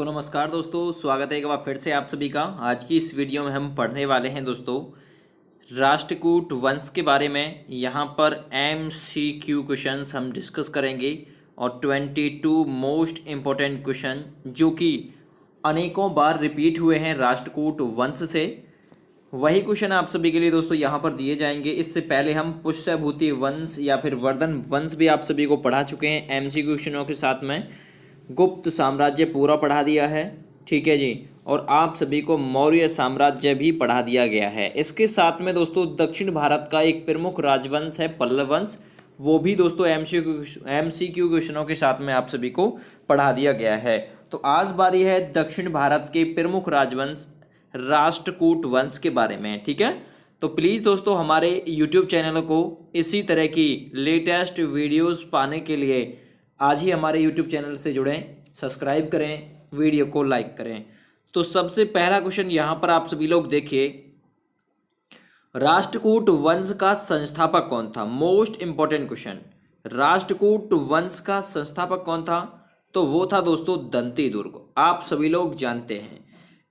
तो नमस्कार दोस्तों, स्वागत है एक बार फिर से आप सभी का। आज की इस वीडियो में हम पढ़ने वाले हैं दोस्तों राष्ट्रकूट वंश के बारे में। यहाँ पर MCQ क्वेश्चंस हम डिस्कस करेंगे और 22 मोस्ट इम्पोर्टेंट क्वेश्चन जो कि अनेकों बार रिपीट हुए हैं राष्ट्रकूट वंश से, वही क्वेश्चन आप सभी के लिए दोस्तों यहाँ पर दिए जाएंगे। इससे पहले हम पुष्यभूति वंश या फिर वर्धन वंश भी आप सभी को पढ़ा चुके हैं MCQ क्वेश्चनों के साथ में। गुप्त साम्राज्य पूरा पढ़ा दिया है, ठीक है जी। और आप सभी को मौर्य साम्राज्य भी पढ़ा दिया गया है। इसके साथ में दोस्तों दक्षिण भारत का एक प्रमुख राजवंश है पल्लव वंश, वो भी दोस्तों MCQ क्वेश्चनों के साथ में आप सभी को पढ़ा दिया गया है। तो आज बारी है दक्षिण भारत के प्रमुख राजवंश राष्ट्रकूट वंश के बारे में, ठीक है। तो प्लीज़ दोस्तों हमारे YouTube चैनल को इसी तरह की लेटेस्ट वीडियोस पाने के लिए आज ही हमारे YouTube चैनल से जुड़ें, सब्सक्राइब करें, वीडियो को लाइक करें। तो सबसे पहला क्वेश्चन यहाँ पर आप सभी लोग देखिए, राष्ट्रकूट वंश का संस्थापक कौन था? Most important question. राष्ट्रकूट वंश का संस्थापक कौन था? तो वो था दोस्तों दंती दुर्ग। आप सभी लोग जानते हैं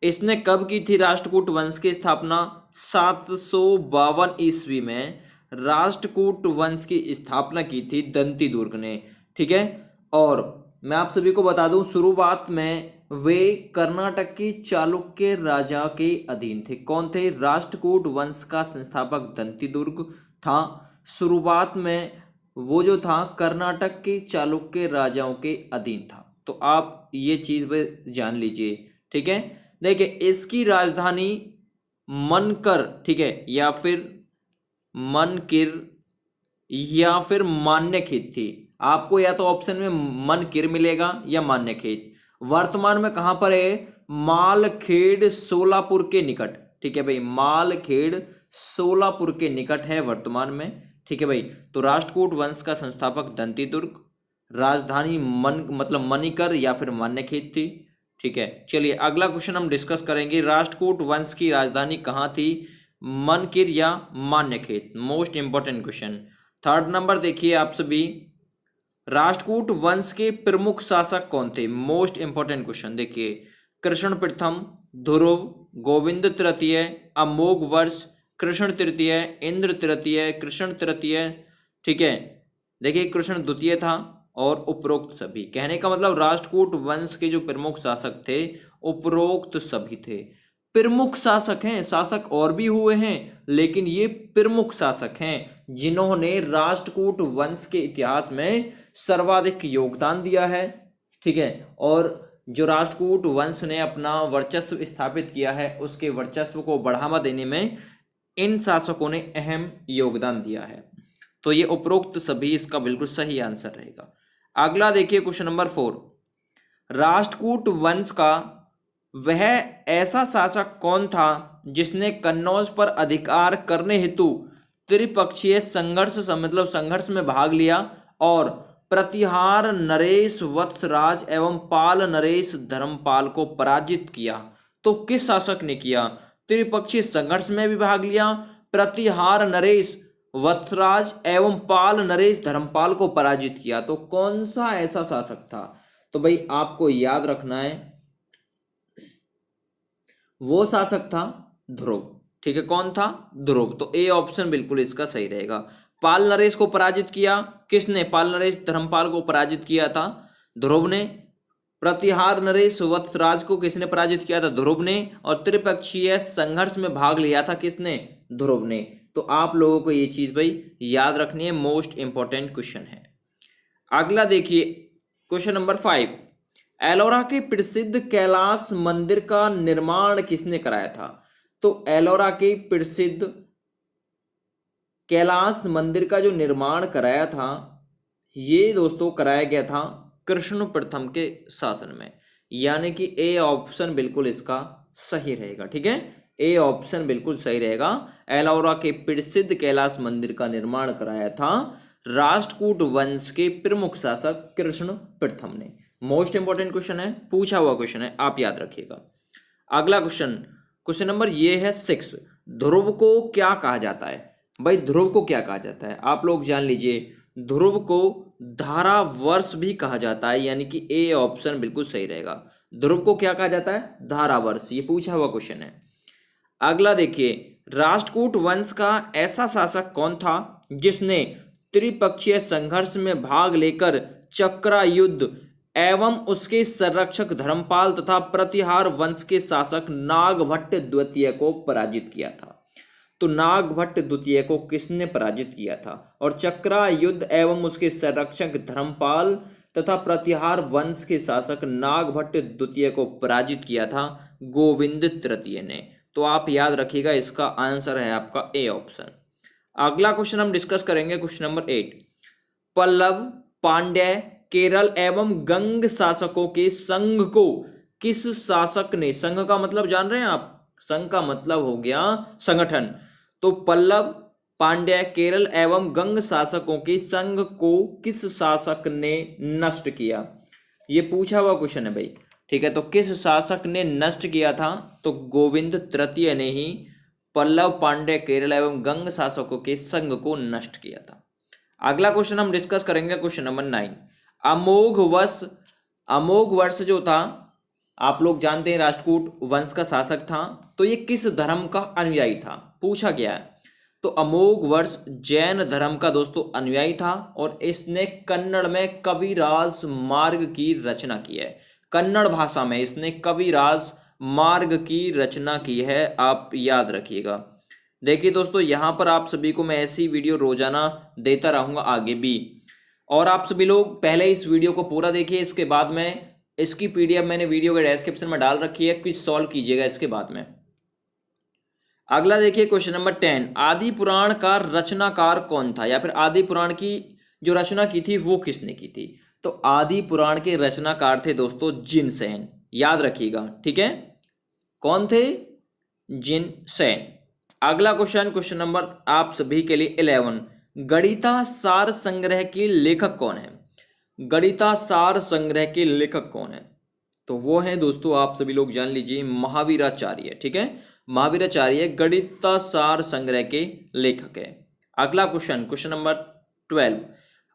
इसने कब की थी राष्ट्रकूट वंश की स्थापना? 752 ईस्वी में राष्ट्रकूट वंश की स्थापना की थी दंती दुर्ग ने, ठीक है। और मैं आप सभी को बता दूं शुरुआत में वे कर्नाटक के चालुक्य राजा के अधीन थे। कौन थे? राष्ट्रकूट वंश का संस्थापक दंती दुर्ग था। शुरुआत में वो जो था कर्नाटक के चालुक्य राजाओं के अधीन था। तो आप ये चीज भी जान लीजिए, ठीक है। देखिए इसकी राजधानी मनकर, ठीक है, या फिर मनकिर या फिर मान्यखेत थी। आपको या तो ऑप्शन में मनकिर मिलेगा या मान्यखेत। वर्तमान में कहां पर है? मालखेड़ सोलापुर के निकट, ठीक है भाई। मालखेड़ सोलापुर के निकट है वर्तमान में, ठीक है भाई। तो राष्ट्रकूट वंश का संस्थापक दंती दुर्ग, राजधानी मणिकर या फिर मान्यखेत थी, ठीक है। चलिए अगला क्वेश्चन हम डिस्कस करेंगे, राष्ट्रकूट वंश की राजधानी कहाँ थी? मनकिर या Manyakhet? Most important question. Third number देखिए आप सभी, राष्ट्रकूट वंश के प्रमुख शासक कौन थे? Most important question. देखिए कृष्ण प्रथम, ध्रुव, गोविंद तृतीय, अमोघ वर्ष, कृष्ण तृतीय, इंद्र तृतीय, कृष्ण तृतीय, ठीक है। देखिए कृष्ण द्वितीय था और उपरोक्त सभी। कहने का मतलब राष्ट्रकूट वंश के जो प्रमुख शासक थे उपरोक्त सभी थे। प्रमुख शासक हैं, शासक और भी हुए हैं लेकिन ये प्रमुख शासक हैं जिन्होंने राष्ट्रकूट वंश के इतिहास में सर्वाधिक योगदान दिया है, ठीक है। और जो राष्ट्रकूट वंश ने अपना वर्चस्व स्थापित किया है उसके वर्चस्व को बढ़ावा देने में इन शासकों ने अहम योगदान दिया है। तो ये उपरोक्त सभी इसका बिल्कुल सही आंसर रहेगा। अगला देखिए क्वेश्चन नंबर 4, राष्ट्रकूट वंश का वह ऐसा शासक कौन था जिसने कन्नौज पर अधिकार करने हेतु त्रिपक्षीय संघर्ष में भाग लिया और प्रतिहार नरेश वत्सराज एवं पाल नरेश धर्मपाल को पराजित किया? तो किस शासक ने किया? त्रिपक्षीय संघर्ष में भी भाग लिया, प्रतिहार नरेश वत्सराज एवं पाल नरेश धर्मपाल को पराजित किया। तो कौन सा ऐसा शासक था? तो भाई आपको याद रखना है वो शासक था ध्रुव, ठीक है। कौन था? ध्रुव। तो ए ऑप्शन बिल्कुल इसका सही रहेगा। पाल नरेश को पराजित किया किसने? पाल नरेश धर्मपाल को पराजित किया था ध्रुव ने। प्रतिहार नरेश वत्सराज को किसने पराजित किया था? ध्रुव ने। और त्रिपक्षीय संघर्ष में भाग लिया था किसने? ध्रुव ने। तो आप लोगों को ये चीज भाई याद रखनी है, मोस्ट इंपॉर्टेंट क्वेश्चन है। अगला देखिए क्वेश्चन नंबर 5, एलोरा के प्रसिद्ध कैलाश मंदिर का निर्माण किसने कराया था? तो एलोरा के प्रसिद्ध कैलाश मंदिर का जो निर्माण कराया था ये दोस्तों कराया गया था कृष्ण प्रथम के शासन में, यानी कि ए ऑप्शन बिल्कुल इसका सही रहेगा, ठीक है। ए ऑप्शन बिल्कुल सही रहेगा। एलोरा के प्रसिद्ध कैलाश मंदिर का निर्माण कराया था राष्ट्रकूट वंश के प्रमुख शासक कृष्ण प्रथम ने। मोस्ट इंपॉर्टेंट क्वेश्चन है, पूछा हुआ क्वेश्चन है, आप याद रखिएगा। अगला क्वेश्चन नंबर ये है 6, ध्रुव को क्या कहा जाता है? भाई ध्रुव को क्या कहा जाता है आप लोग जान लीजिए। ध्रुव को धारा वर्ष भी कहा जाता है, यानी कि ए ऑप्शन बिल्कुल सही रहेगा। ध्रुव को क्या कहा जाता है? धारावर्ष। ये पूछा हुआ क्वेश्चन है। अगला देखिए, राष्ट्रकूट वंश का ऐसा शासक कौन था जिसने त्रिपक्षीय संघर्ष में भाग लेकर चक्रा युद्ध एवं उसके संरक्षक धर्मपाल तथा प्रतिहार वंश के शासक नागभट्ट द्वितीय को पराजित किया था? तो नागभट्ट द्वितीय को किसने पराजित किया था? और चक्रा युद्ध एवं उसके संरक्षक धर्मपाल तथा प्रतिहार वंश के शासक नागभट्ट द्वितीय को पराजित किया था गोविंद तृतीय ने। तो आप याद रखिएगा, इसका आंसर है आपका ए ऑप्शन। अगला क्वेश्चन हम डिस्कस करेंगे, क्वेश्चन नंबर 8। पल्लव, पांड्य, केरल एवं गंग शासकों के संघ को किस शासक ने, संघ का मतलब जान रहे हैं आप? संघ का मतलब हो गया संगठन। तो पल्लव, पांड्य, केरल एवं गंग शासकों के संघ को किस शासक ने नष्ट किया? ये पूछा हुआ क्वेश्चन है भाई, ठीक है। तो किस शासक ने नष्ट किया था? तो गोविंद तृतीय ने ही पल्लव, पांड्य, केरल एवं गंग शासकों के संघ को नष्ट किया था। अगला क्वेश्चन हम डिस्कस करेंगे, क्वेश्चन नंबर 9। अमोघ वर्ष जो था, आप लोग जानते हैं राष्ट्रकूट वंश का शासक था, तो ये किस धर्म का अनुयायी था? पूछा गया है। तो अमोघ वर्ष जैन धर्म का दोस्तों अनुयायी था और इसने कन्नड़ में कविराज मार्ग की रचना की है। कन्नड़ भाषा में इसने कविराज मार्ग की रचना की है, आप याद रखिएगा। देखिए दोस्तों, यहाँ पर आप सभी को मैं ऐसी वीडियो रोजाना देता रहूंगा आगे भी, और आप सभी लोग पहले इस वीडियो को पूरा देखिए, इसके बाद में इसकी पीडीएफ मैंने वीडियो के डिस्क्रिप्शन में डाल रखी है, कुछ सॉल्व कीजिएगा इसके बाद में। अगला देखिए क्वेश्चन नंबर 10। आदि पुराण का रचनाकार कौन था, या फिर आदि पुराण की जो रचना की थी वो किसने की थी? तो आदि पुराण के रचनाकार थे दोस्तों जिनसेन, याद रखिएगा, ठीक है। कौन थे? जिनसेन। अगला क्वेश्चन, क्वेश्चन नंबर आप सभी के लिए 11। गणिता सार संग्रह के लेखक कौन है? गणिता सार संग्रह के लेखक कौन है? तो वो है दोस्तों, आप सभी लोग जान लीजिए, महावीराचार्य, ठीक है। महावीराचार्य गणिता सार संग्रह के लेखक है। अगला क्वेश्चन, क्वेश्चन नंबर 12।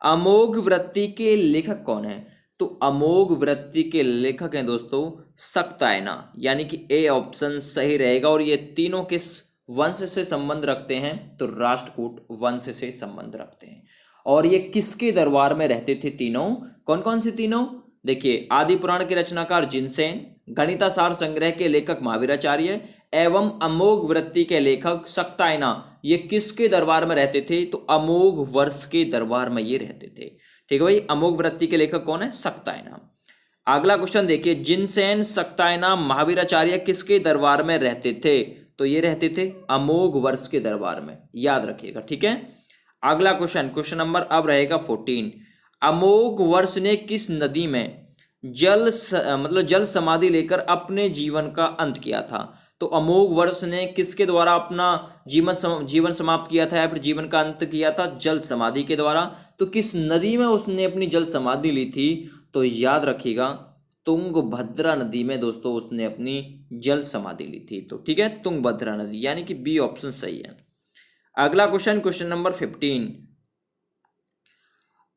अमोघ वृत्ति के लेखक कौन है? तो अमोघ वृत्ति के लेखक हैं दोस्तों सक्तायना, यानी कि ए ऑप्शन सही रहेगा। और ये तीनों किस वंश से संबंध रखते हैं? तो राष्ट्रकूट वंश से संबंध रखते हैं। और ये किसके दरबार में रहते थे तीनों? कौन कौन से तीनों? देखिए, आदि पुराण के रचनाकार जिनसेन, गणितासार संग्रह के लेखक महावीराचार्य एवं अमोघ वृत्ति के लेखक सक्तायना, ये किसके दरबार में रहते थे? तो अमोघ वर्ष के दरबार में ये रहते थे, ठीक है भाई। अमोघ वृत्ति के लेखक कौन है? सक्तायना। अगला क्वेश्चन देखिए, जिनसेन, सक्तायना, महावीराचार्य किसके दरबार में रहते थे? तो ये रहते थे अमोघ वर्ष के दरबार में, याद रखिएगा, ठीक है। अगला क्वेश्चन, क्वेश्चन नंबर अब रहेगा 14। अमोघ वर्ष ने किस नदी में जल समाधि लेकर अपने जीवन का अंत किया था? तो अमोघ वर्ष ने किसके द्वारा अपना जीवन समाप्त किया था या फिर जीवन का अंत किया था? जल समाधि के द्वारा। तो किस नदी में उसने अपनी जल समाधि ली थी? तो याद रखिएगा, तुंगभद्रा नदी में दोस्तों उसने अपनी जल समाधि ली थी। तो ठीक है, तुंगभद्रा नदी, यानी कि बी ऑप्शन सही है। अगला क्वेश्चन, क्वेश्चन नंबर 15।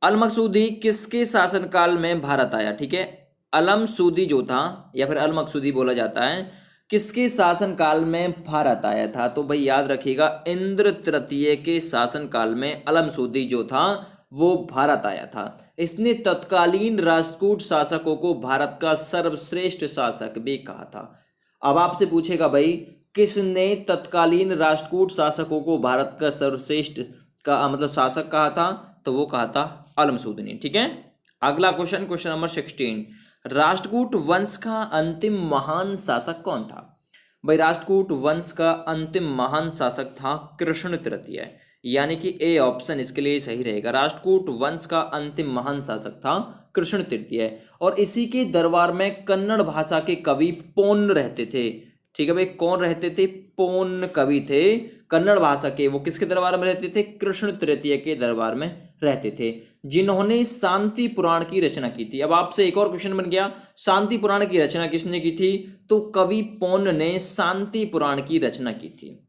अलमकसूदी किसके शासनकाल में भारत आया? ठीक है, अलमसूदी जो था या फिर अलमकसूदी बोला जाता है, किसके शासनकाल में भारत आया था? तो भाई याद रखिएगा, इंद्र तृतीय के शासनकाल में अलमसूदी जो था वो भारत आया था। इसने तत्कालीन राष्ट्रकूट शासकों को भारत का सर्वश्रेष्ठ शासक भी कहा था। अब आपसे पूछेगा भाई, किसने तत्कालीन राष्ट्रकूट शासकों को भारत का सर्वश्रेष्ठ का मतलब शासक कहा था? तो वो कहा था अलमसूदी ने, ठीक है। अगला क्वेश्चन, क्वेश्चन नंबर 16। राष्ट्रकूट वंश का अंतिम महान शासक कौन था? भाई राष्ट्रकूट वंश का अंतिम महान शासक था कृष्ण तृतीय, यानी कि ए ऑप्शन इसके लिए सही रहेगा। राष्ट्रकूट वंश का अंतिम महान शासक था कृष्ण तृतीय, और इसी के दरबार में कन्नड़ भाषा के कवि पोन्न रहते थे। ठीक है भाई, कौन रहते थे? पोन्न कवि थे कन्नड़ भाषा के। वो किसके दरबार में रहते थे? कृष्ण तृतीय के दरबार में रहते थे, जिन्होंने शांति पुराण की रचना की थी। अब आपसे एक और क्वेश्चन बन गया, शांति पुराण की रचना किसने की थी? तो कवि पोन्न ने शांति पुराण की रचना की थी।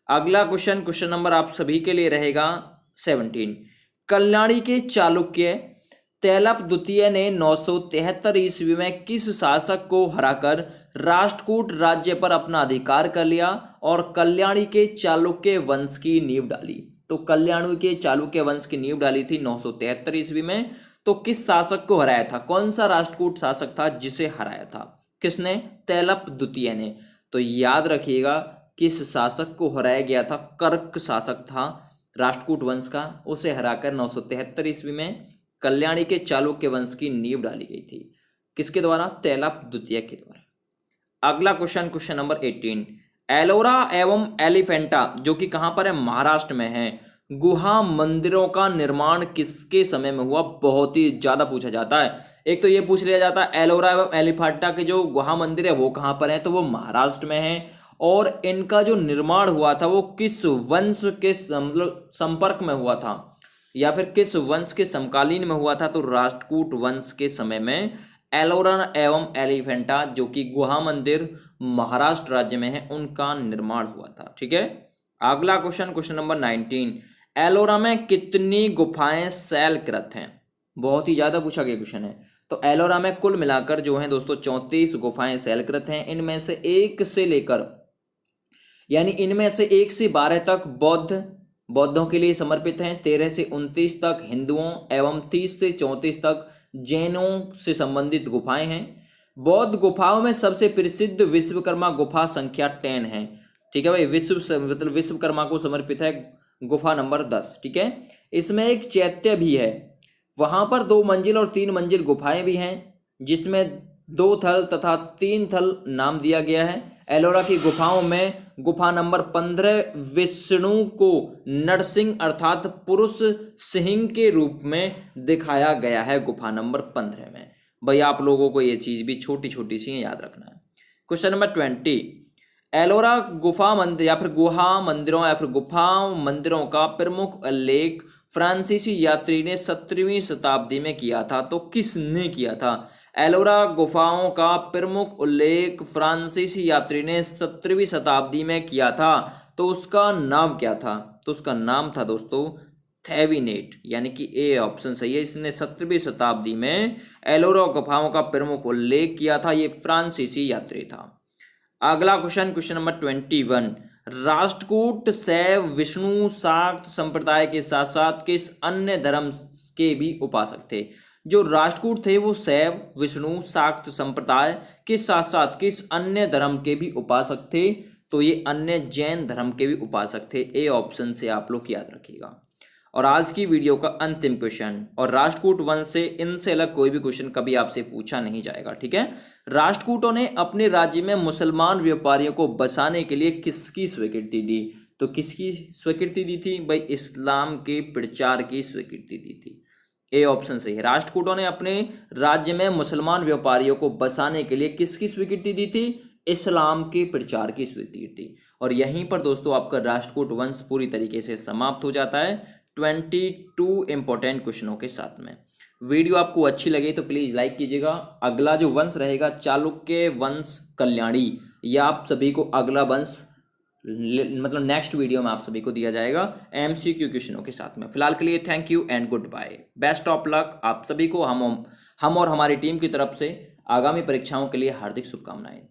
अगला क्वेश्चन, क्वेश्चन नंबर आप सभी के लिए रहेगा 17। कल्याणी के चालुक्य तैलप द्वितीय ने 973 ईस्वी में किस शासक को हराकर राष्ट्रकूट राज्य पर अपना अधिकार कर लिया और कल्याणी के चालुक्य वंश की नींव डाली? तो कल्याणी के चालुक्य वंश की नींव डाली थी 973 ईस्वी में। तो किस शासक को हराया था? कौन सा राष्ट्रकूट शासक था जिसे हराया था? किसने? तैलप द्वितीय ने। तो याद रखिएगा किस शासक को हराया गया था? कर्क शासक था राष्ट्रकूट वंश का, उसे हराकर 973 ईस्वी में कल्याणी के चालुक्य वंश की नींव डाली गई थी। किसके द्वारा? तैलप द्वितीय के द्वारा। अगला क्वेश्चन, क्वेश्चन नंबर 18, एलोरा एवं एलिफेंटा जो कि कहां पर है? महाराष्ट्र में है। गुहा मंदिरों का निर्माण किसके समय में हुआ? बहुत ही ज्यादा पूछा जाता है। एक तो ये पूछ लिया जाता है एलोरा एवं एलिफेंटा के जो गुहा मंदिर है वो कहां पर है? तो वो महाराष्ट्र में है। और इनका जो निर्माण हुआ था वो किस वंश के मतलब संपर्क में हुआ था या फिर किस वंश के समकालीन में हुआ था? तो राष्ट्रकूट वंश के समय में एलोरा एवं एलिफेंटा जो कि गुहा मंदिर महाराष्ट्र राज्य में है उनका निर्माण हुआ था। ठीक है। अगला क्वेश्चन, क्वेश्चन नंबर 19, एलोरा में कितनी गुफाएं शैलकृत हैं? बहुत ही ज्यादा पूछा गया क्वेश्चन है। तो एलोरा में कुल मिलाकर जो है दोस्तों 34 गुफाएं शैलकृत हैं। इनमें से 1 से लेकर यानी इनमें से 1 से 12 तक बौद्धों के लिए समर्पित हैं, 13 से 29 तक हिंदुओं एवं 30 से 34 तक जैनों से संबंधित गुफाएं हैं। बौद्ध गुफाओं में सबसे प्रसिद्ध विश्वकर्मा गुफा संख्या 10 है। ठीक है भाई, मतलब विश्वकर्मा को समर्पित है गुफा नंबर 10। ठीक है। इसमें एक चैत्य भी है, वहां पर 2 मंजिल और 3 मंजिल गुफाएं भी हैं जिसमें 2 थल तथा 3 थल नाम दिया गया है। एलोरा की गुफाओं में गुफा नंबर 15 विष्णु को नरसिंह अर्थात पुरुष सिंह के रूप में दिखाया गया है गुफा नंबर 15 में। भाई आप लोगों को ये चीज भी छोटी छोटी सी याद रखना है। क्वेश्चन नंबर 20, एलोरा गुफा मंदिर या फिर गुहा मंदिरों या फिर गुफा मंदिरों का प्रमुख उल्लेख फ्रांसीसी यात्री ने 17वीं शताब्दी में किया था। तो किसने किया था? एलोरा गुफाओं का प्रमुख उल्लेख फ्रांसीसी यात्री ने 17वीं शताब्दी में किया था। तो उसका नाम क्या था? तो उसका नाम था दोस्तों थेविनेट, यानी कि ए ऑप्शन सही है। इसने 17वीं शताब्दी में एलोरा गुफाओं का प्रमुख उल्लेख किया था, ये फ्रांसीसी यात्री था। अगला क्वेश्चन, क्वेश्चन नंबर 21, राष्ट्रकूट शैव विष्णु शाक्त संप्रदाय के साथ साथ किस अन्य धर्म के भी उपासक थे? जो राष्ट्रकूट थे वो शैव विष्णु शाक्त संप्रदाय के साथ साथ किस अन्य धर्म के भी उपासक थे? तो ये अन्य जैन धर्म के भी उपासक थे। ए ऑप्शन से आप लोग याद रखिएगा। और आज की वीडियो का अंतिम क्वेश्चन, और राष्ट्रकूट वंश से इनसे अलग कोई भी क्वेश्चन कभी आपसे पूछा नहीं जाएगा। ठीक है। राष्ट्रकूटों ने अपने राज्य में मुसलमान व्यापारियों को बसाने के लिए किसकी स्वीकृति दी? तो किसकी स्वीकृति दी थी? भाई इस्लाम के प्रचार की स्वीकृति दी थी। ए ऑप्शन सही है। राष्ट्रकूटों ने अपने राज्य में मुसलमान व्यापारियों को बसाने के लिए किसकी स्वीकृति दी थी? इस्लाम के प्रचार की स्वीकृति। और यहीं पर दोस्तों आपका राष्ट्रकूट वंश पूरी तरीके से समाप्त हो जाता है 22 इंपॉर्टेंट क्वेश्चनों के साथ में। वीडियो आपको अच्छी लगे तो प्लीज लाइक कीजिएगा। अगला जो वंश रहेगा चालुक्य वंश कल्याणी, या आप सभी को अगला वंश मतलब नेक्स्ट वीडियो में आप सभी को दिया जाएगा एमसीक्यू क्वेश्चनों के साथ में। फिलहाल के लिए thank you and good bye, best of luck आप सभी को। हम और हमारी टीम की तरफ से आगामी परीक्षाओं के लिए हार्दिक शुभकामनाएं।